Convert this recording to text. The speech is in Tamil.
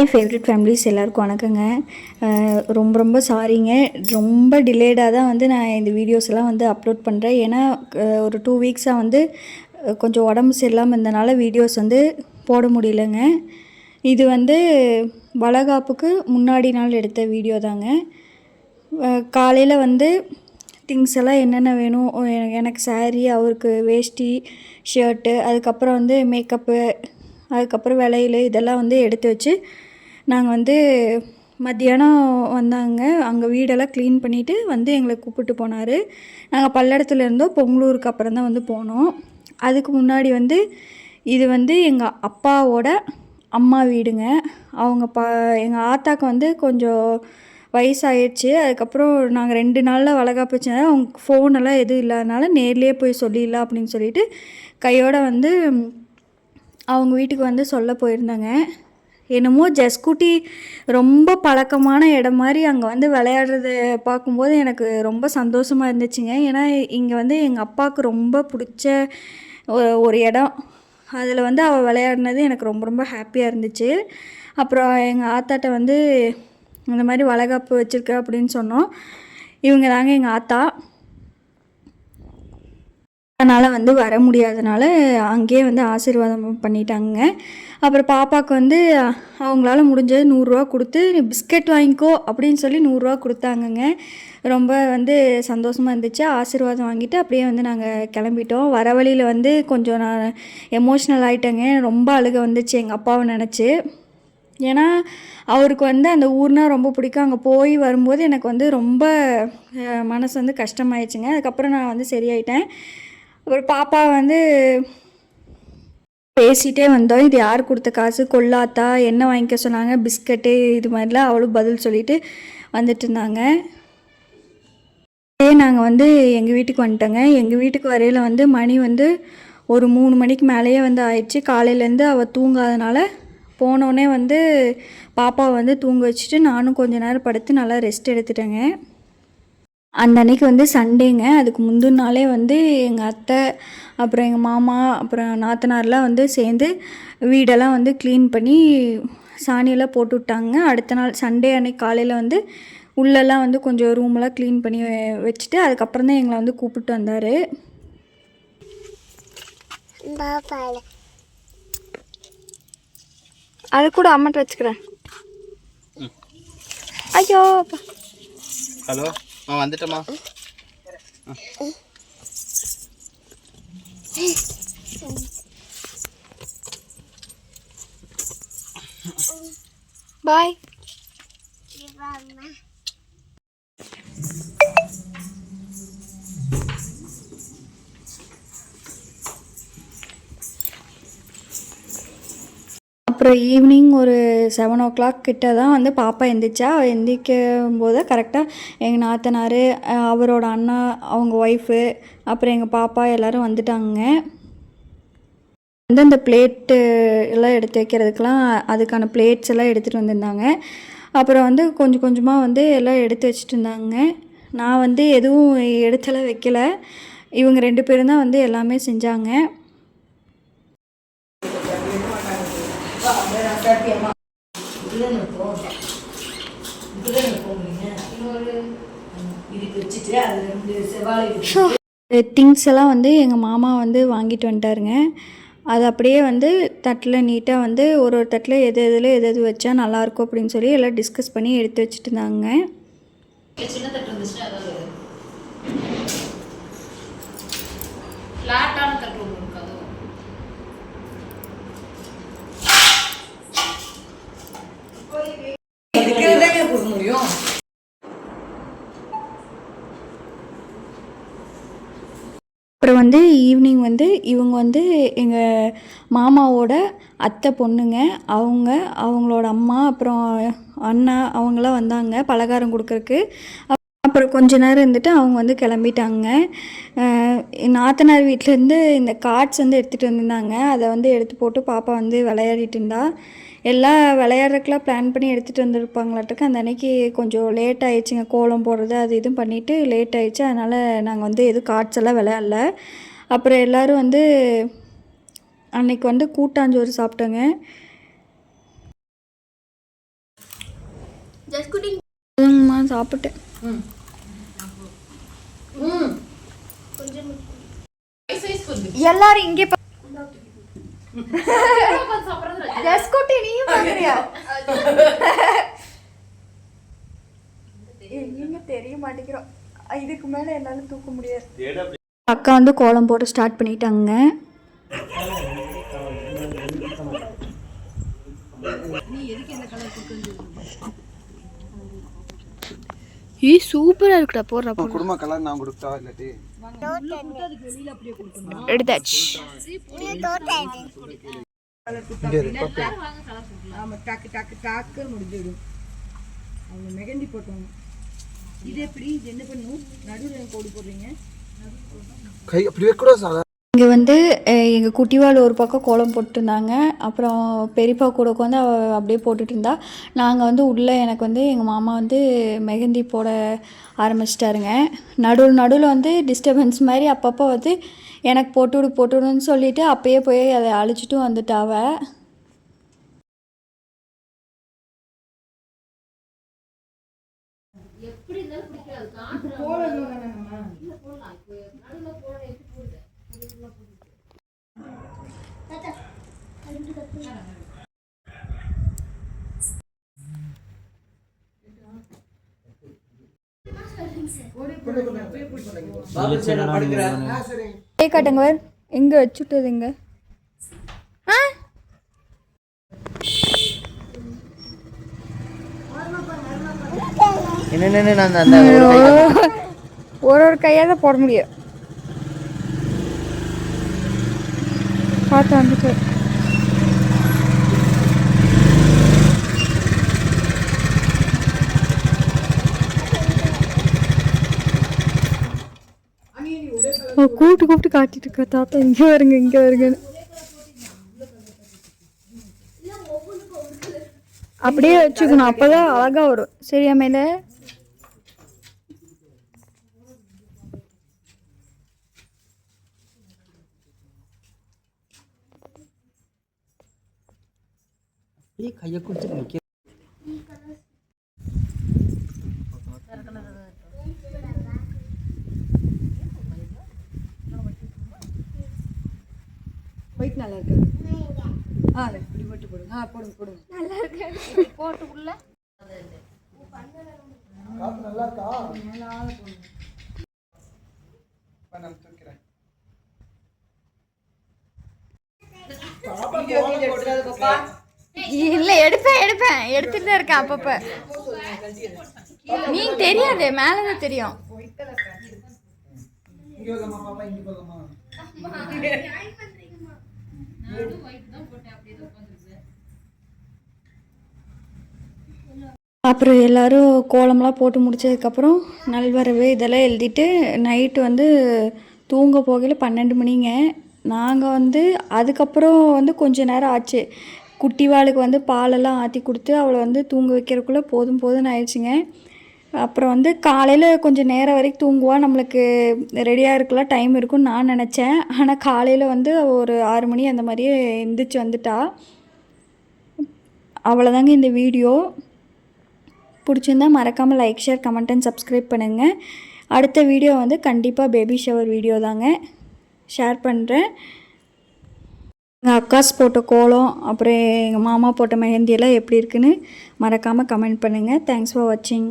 ஃபேவரட் ஃபேமிலிஸ் எல்லாருக்கும் வணக்கங்க. ரொம்ப சாரிங்க. ரொம்ப டிலேடாக தான் வந்து நான் இந்த வீடியோஸ் எல்லாம் வந்து அப்லோட் பண்ணுறேன். ஏன்னா ஒரு 2 வீக்ஸாக வந்து கொஞ்சம் உடம்பு சரியில்லாமல் இருந்தனால வீடியோஸ் வந்து போட முடியலங்க. இது வந்து வளைகாப்புக்கு முன்னாடி நாள் எடுத்த வீடியோ தாங்க. காலையில் வந்து திங்ஸ் எல்லாம் என்னென்ன வேணும், எனக்கு சாரீ, அவருக்கு வேஷ்டி, ஷர்ட்டு, அதுக்கப்புறம் வந்து மேக்கப்பு, அதுக்கப்புறம் வளையல் இதெல்லாம் வந்து எடுத்து வச்சு நாங்கள் வந்து மத்தியானம் வந்தாங்க. அங்கே வீடெல்லாம் க்ளீன் பண்ணிவிட்டு வந்து எங்களை கூப்பிட்டு போனார். நாங்கள் பல்லடத்தில் இருந்தோம், பொங்கலூருக்கு அப்புறம் தான் வந்து போனோம். அதுக்கு முன்னாடி வந்து இது வந்து எங்கள் அப்பாவோட அம்மா வீடுங்க. அவங்க எங்கள் ஆத்தாக்கு வந்து கொஞ்சம் வயசாகிடுச்சு. அதுக்கப்புறம் நாங்கள் 2 நாளில் வளைகாப்பு வச்சனால அவங்க ஃபோனெல்லாம் எதுவும் இல்லாதனால நேர்லேயே போய் சொல்லிடலாம் அப்படின்னு சொல்லிட்டு கையோடு வந்து அவங்க வீட்டுக்கு வந்து சொல்ல போயிருந்தாங்க. என்னமோ ஜஸ்குட்டி ரொம்ப பழக்கமான இடம் மாதிரி அங்கே வந்து விளையாடுறத பார்க்கும்போது எனக்கு ரொம்ப சந்தோஷமாக இருந்துச்சுங்க. ஏன்னா இங்கே வந்து எங்கள் அப்பாவுக்கு ரொம்ப பிடிச்ச ஒரு இடம். அதில் வந்து அவள் விளையாடினது எனக்கு ரொம்ப ஹாப்பியாக இருந்துச்சு. அப்புறம் எங்கள் ஆத்தாட்ட வந்து இந்த மாதிரி வளைகாப்பு வச்சுருக்க அப்படின்னு சொன்னோம். இவங்க தாங்க எங்கள் ஆத்தா. அதனால் வந்து வர முடியாதனால அங்கேயே வந்து ஆசீர்வாதம் பண்ணிட்டாங்க. அப்புறம் பாப்பாவுக்கு வந்து அவங்களால முடிஞ்சது 100 ரூபா கொடுத்து பிஸ்கட் வாங்கிக்கோ அப்படின்னு சொல்லி 100 ரூபா கொடுத்தாங்கங்க. ரொம்ப வந்து சந்தோஷமாக இருந்துச்சு. ஆசீர்வாதம் வாங்கிட்டு அப்படியே வந்து நாங்கள் கிளம்பிட்டோம். வர வழியில் வந்து கொஞ்சம் நான் எமோஷ்னல் ஆகிட்டேங்க. ரொம்ப அழுக வந்துச்சு எங்கள் அப்பாவை நினச்சி. ஏன்னா அவருக்கு வந்து அந்த ஊர்னால் ரொம்ப பிடிக்கும். அங்கே போய் வரும்போது எனக்கு வந்து ரொம்ப மனசு வந்து கஷ்டமாயிடுச்சுங்க. அதுக்கப்புறம் நான் வந்து சரியாயிட்டேன். அப்புறம் பாப்பா வந்து பேசிகிட்டே வந்தோம். இது யார் கொடுத்த காசு, கொள்ளாத்தா, என்ன வாங்கிக்க சொன்னாங்க, பிஸ்கட்டு, இது மாதிரிலாம் அவளும் பதில் சொல்லிட்டு வந்துட்டு இருந்தாங்க. நாங்கள் வந்து எங்கள் வீட்டுக்கு வந்துட்டோங்க. எங்கள் வீட்டுக்கு வரையில் வந்து மணி வந்து ஒரு 3 மணிக்கு மேலேயே வந்து ஆயிடுச்சு. காலையிலேருந்து அவள் தூங்காதனால போனோடனே வந்து பாப்பாவை வந்து தூங்க வச்சுட்டு நானும் கொஞ்சம் நேரம் படுத்து நல்லா ரெஸ்ட் எடுத்துட்டேங்க. அந்த அன்றைக்கி வந்து சண்டேங்க. அதுக்கு முந்தின நாளே வந்து எங்கள் அத்தை, அப்புறம் எங்கள் மாமா, அப்புறம் நாத்தனார்லாம் வந்து சேர்ந்து வீடெல்லாம் வந்து க்ளீன் பண்ணி சாணியெல்லாம் போட்டு விட்டாங்க. அடுத்த நாள் சண்டே அன்னைக்கு காலையில் வந்து உள்ளெல்லாம் வந்து கொஞ்சம் ரூமெல்லாம் க்ளீன் பண்ணி வச்சுட்டு அதுக்கப்புறம் தான் எங்களை வந்து கூப்பிட்டு வந்தார். அது கூட அம்மாட்ட வச்சுக்கிறேன். ஐயோ ஹலோ, வந்துட்டமா. பாய். அப்புறம் ஈவினிங் ஒரு 7 o'clock கிட்ட தான் வந்து பாப்பா எந்திரிச்சா. எந்திரிக்கும் போது கரெக்டாக எங்கள் நாத்தனார், அவரோட அண்ணா, அவங்க ஒய்ஃபு, அப்புறம் எங்கள் பாப்பா எல்லோரும் வந்துட்டாங்க. வந்து அந்த பிளேட்டு எல்லாம் எடுத்து வைக்கிறதுக்கெலாம் அதுக்கான பிளேட்ஸ் எல்லாம் எடுத்துகிட்டு வந்திருந்தாங்க. அப்புறம் வந்து கொஞ்சம் கொஞ்சமாக வந்து எல்லாம் எடுத்து வச்சுட்டு இருந்தாங்க. நான் வந்து எதுவும் எடுத்தெல்லாம் வைக்கலை. இவங்க 2 பேரும் தான் வந்து எல்லாமே செஞ்சாங்க. திங்ஸ் எல்லாம் வந்து எங்கள் மாமா வந்து வாங்கிட்டு வந்துட்டாருங்க. அது அப்படியே வந்து தட்டில் நீட்டாக வந்து ஒரு தட்டில் எது வச்சா நல்லாயிருக்கும் அப்படின்னு சொல்லி எல்லாம் டிஸ்கஸ் பண்ணி எடுத்து வச்சுட்டு இருந்தாங்க. சின்ன தட்டு இருந்துச்சுன்னா அப்புறம் வந்து ஈவினிங் வந்து இவங்க வந்து எங்கள் மாமாவோட அத்தை பொண்ணுங்க. அவங்களோட அம்மா, அப்புறம் அண்ணா, அவங்களாம் வந்தாங்க பலகாரம் கொடுக்குறக்கு. அப்புறம் கொஞ்ச நேரம் இருந்துட்டு அவங்க வந்து கிளம்பிட்டாங்க. நாத்தனார் வீட்டிலேருந்து இந்த கார்ட்ஸ் வந்து எடுத்துகிட்டு வந்திருந்தாங்க. அதை வந்து எடுத்து போட்டு பாப்பா வந்து விளையாடிட்டு இருந்தா. எல்லாம் விளையாடுறதுக்கெலாம் பிளான் பண்ணி எடுத்துகிட்டு வந்துருப்பாங்களாட்டுக்கு. அந்த அன்றைக்கி கொஞ்சம் லேட் ஆகிடுச்சிங்க. கோலம் போடுறது அது இதுவும் பண்ணிவிட்டு லேட் ஆகிடுச்சு. அதனால் நாங்கள் வந்து எதுவும் கார்ட்ஸ் எல்லாம் விளையாடல. அப்புறம் எல்லோரும் வந்து அன்றைக்கி வந்து கூட்டாஞ்சோறு சாப்பிட்டோங்க. சாப்பிட்டேன். எல்லாரும் இங்கே ஜஸ்குட்டி நீயும் பாக்குறியா? எங்க தெரிய மாட்டேங்கிறோம். இதுக்கு மேல என்னால தூக்க முடியாது. அக்கா வந்து கோலம் போட்டு ஸ்டார்ட் பண்ணிட்டாங்க. சூப்பரா இருக்குடா. போடுற குடும்ப கலர் நான் கொடுத்தா இல்லாட்டி எடுத்தாச்சு. மெகந்தி போட்டோம். இது எப்படி என்ன பண்ணும்? நடுவில் கோடு போடுறீங்க. கை அப்படி வைக்கூட சார். இங்கே வந்து எங்கள் குட்டிவாள் ஒரு பக்கம் கோலம் போட்டுருந்தாங்க. அப்புறம் பெரியப்பா கூட உட்காந்து அப்படியே போட்டுட்டு இருந்தா. நாங்கள் வந்து உள்ளே எனக்கு வந்து எங்கள் மாமா வந்து மெஹந்தி போட ஆரம்பிச்சிட்டாருங்க. நடுவில் வந்து டிஸ்டர்பன்ஸ் மாதிரி அப்பப்போ வந்து எனக்கு போட்டுவிடுன்னு சொல்லிவிட்டு அப்பயே போய் அதை அழிச்சிட்டும் வந்துட்டாவ. காட்டுங்க எங்க வச்சுட்டதுங்க. ஒரு கையால போட முடியும். பார்த்து வந்துட்டு கூப்பிட்டு காட்டிட்டு இருக்க. தாத்தா இங்கே வருங்க. அப்படியே வச்சுக்கணும், அப்பதான் அழகா வரும். சரியா மேல கையை கொடுத்து ஒயிட் நல்லா இருக்காது. இப்படி மட்டும் போடுங்க. போடுங்க நல்லா இருக்கு. போட்டுக்குள்ள நல்லா இருக்கா? இல்ல எடுப்பேன் எடுத்துட்டு தான் இருக்கேன் அப்பப்ப. நீ தெரியாது, மேலதான் தெரியும். அப்புறம் எல்லோரும் கோலம்லாம் போட்டு முடிச்சதுக்கப்புறம் நல்வரவு இதெல்லாம் எழுதிட்டு நைட்டு வந்து தூங்க போகையில் 12 மணிங்க. நாங்கள் வந்து அதுக்கப்புறம் வந்து கொஞ்ச நேரம் ஆச்சு. குட்டிவாளுக்கு வந்து பாலெல்லாம் ஆற்றி கொடுத்து அவளை வந்து தூங்க வைக்கிறதுக்குள்ளே போதும்னு ஆயிடுச்சுங்க. அப்புறம் வந்து காலையில் கொஞ்சம் நேரம் வரைக்கும் தூங்குவா, நம்மளுக்கு ரெடியாக இருக்கலாம் டைம் இருக்குன்னு நான் நினச்சேன். ஆனால் காலையில் வந்து ஒரு 6 மணி அந்த மாதிரியே எந்திரிச்சு வந்துட்டா. அவ்வளோதாங்க இந்த வீடியோ. பிடிச்சிருந்தா மறக்காமல் like, share, comment and subscribe பண்ணுங்கள். அடுத்த வீடியோ வந்து கண்டிப்பாக பேபி ஷவர் வீடியோ தாங்க ஷேர் பண்ணுறேன். எங்கள் அக்காஸ் போட்ட கோலம், அப்புறம் எங்கள் மாமா போட்ட மெஹந்தியெல்லாம் எப்படி இருக்குன்னு மறக்காமல் கமெண்ட் பண்ணுங்கள். தேங்க்ஸ் ஃபார் வாட்சிங்.